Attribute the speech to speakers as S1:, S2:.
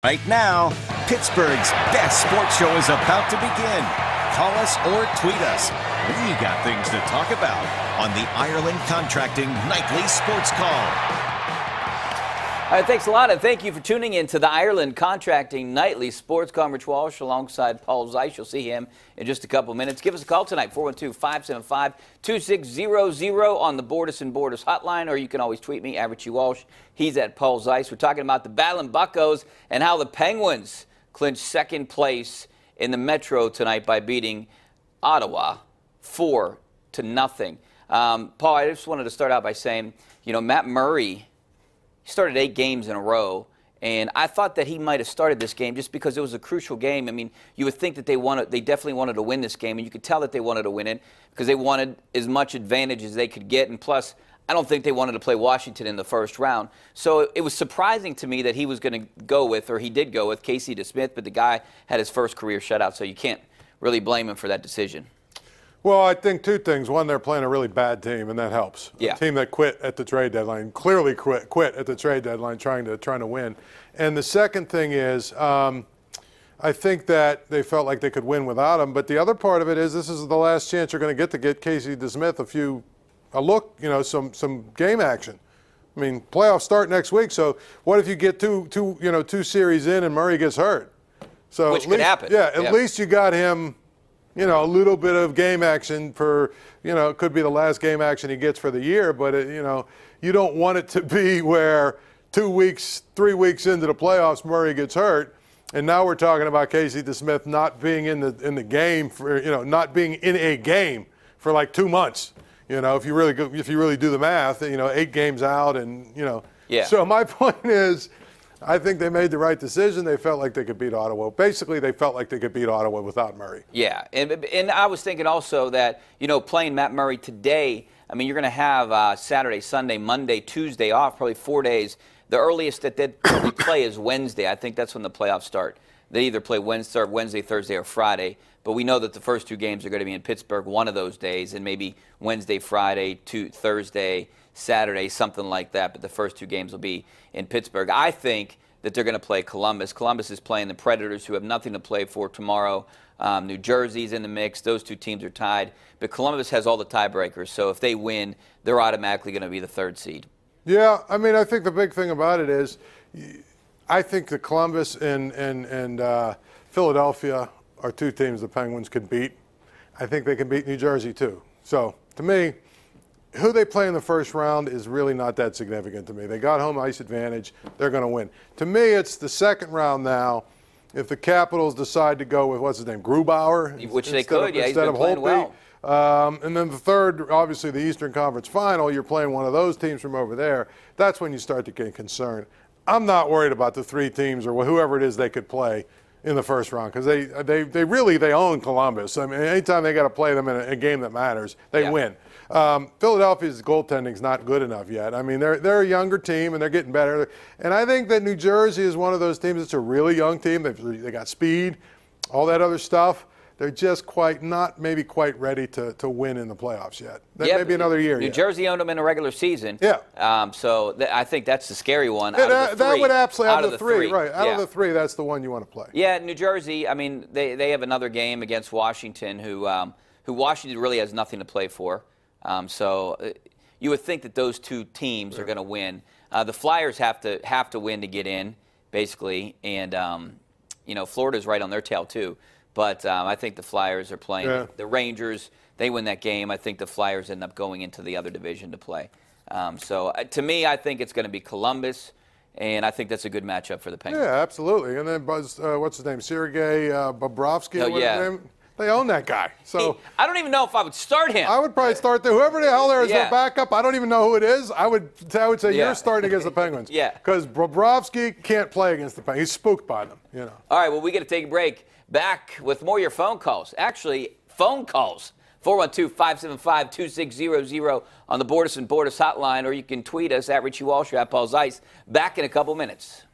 S1: Right now, Pittsburgh's best sports show is about to begin. Call us or tweet us. We got things to talk about on the Ireland Contracting Nightly Sports Call.
S2: All right, thanks a lot, and thank you for tuning in to the Ireland Contracting Nightly Sports Call. Rich Walsh alongside Paul Zeise. You'll see him in just a couple minutes. Give us a call tonight, 412-575-2600 on the Borders and Borders hotline, or you can always tweet me, @Rich Walsh. He's at Paul Zeise. We're talking about the Battling Buccos and how the Penguins clinched second place in the Metro tonight by beating Ottawa 4-0. Paul, I just wanted to start out by saying, Matt Murray started 8 games in a row, and I thought that he might have started this game just because it was a crucial game. I mean, you would think that they definitely wanted to win this game, and you could tell that they wanted to win it because they wanted as much advantage as they could get, and plus, I don't think they wanted to play Washington in the first round. So it was surprising to me that he was going to go with, or he did go with, Casey DeSmith, but the guy had his first career shutout, so you can't really blame him for that decision.
S3: Well, I think 2 things. One, they're playing a really bad team, and that helps.
S2: Yeah.
S3: A team that quit at the trade deadline, clearly quit at the trade deadline, trying to win. And the second thing is, I think that they felt like they could win without him. But the other part of it is, this is the last chance you're going to get Casey DeSmith a look, some game action. I mean, playoffs start next week. So what if you get two series in and Murray gets hurt? So
S2: which could happen.
S3: Yeah, at least you got him. A little bit of game action for, it could be the last game action he gets for the year, but, you don't want it to be where 3 weeks into the playoffs, Murray gets hurt. And now we're talking about Casey DeSmith not being in the game for, not being in a game for like 2 months. If you really do the math, 8 games out and,
S2: Yeah.
S3: So my point is, I think they made the right decision. They felt like they could beat Ottawa. Basically, they felt like they could beat Ottawa without Murray.
S2: Yeah, and I was thinking also that, playing Matt Murray today, I mean, you're going to have Saturday, Sunday, Monday, Tuesday off, probably 4 days. The earliest that they play is Wednesday. I think that's when the playoffs start. They either play Wednesday, Thursday, or Friday. But we know that the first 2 games are going to be in Pittsburgh one of those days, and maybe Wednesday, Friday, Thursday, Saturday, something like that. But the first 2 games will be in Pittsburgh. I think that they're going to play Columbus. Columbus is playing the Predators, who have nothing to play for tomorrow. New Jersey's in the mix. Those 2 teams are tied. But Columbus has all the tiebreakers. So if they win, they're automatically going to be the 3rd seed. Yeah,
S3: I mean, I think the big thing about it is I think that Columbus and Philadelphia are 2 teams the Penguins could beat. I think they can beat New Jersey, too. So, to me, who they play in the first round is really not that significant to me. They got home ice advantage. They're going to win. To me, it's the second round now. If the Capitals decide to go with, what's his name, Grubauer?
S2: Which they could, yeah, he's been playing well.
S3: And then the third, obviously the Eastern Conference Final, you're playing one of those teams from over there. That's when you start to get concerned. I'm not worried about the 3 teams or whoever it is they could play in the first round because they really own Columbus. I mean, anytime they got to play them in a game that matters, they win. Philadelphia's goaltending's not good enough yet. I mean, they're a younger team and they're getting better. And I think that New Jersey is one of those teams that's a really young team. They got speed, all that other stuff. They're just maybe quite ready to win in the playoffs yet. That may be another year.
S2: New Jersey owned them in the regular season.
S3: Yeah.
S2: So I think that's the scary one.
S3: That would absolutely
S2: out of the 3,
S3: right? Out of the 3, that's the one you want to play.
S2: Yeah, New Jersey. I mean, they have another game against Washington, who Washington really has nothing to play for. So you would think that those 2 teams are going to win. The Flyers have to win to get in, basically, and Florida's right on their tail too. But I think the Flyers are playing the Rangers. They win that game. I think the Flyers end up going into the other division to play. So to me, I think it's going to be Columbus, and I think that's a good matchup for the Penguins.
S3: Yeah, absolutely. And then what's his name? Sergei Bobrovsky.
S2: Oh, yeah.
S3: They own that guy. So
S2: I don't even know if I would start him.
S3: I would probably start there. Whoever the hell there is their backup, I don't even know who it is. I would say you're starting against the Penguins.
S2: Yeah.
S3: Because Bobrovsky can't play against the Penguins. He's spooked by them.
S2: All right, well, we got to take a break. Back with more of your phone calls. Actually, phone calls. 412-575-2600 on the Borders and Borders hotline, or you can tweet us @Richie Walsh or @Paul Zeise. Back in a couple minutes.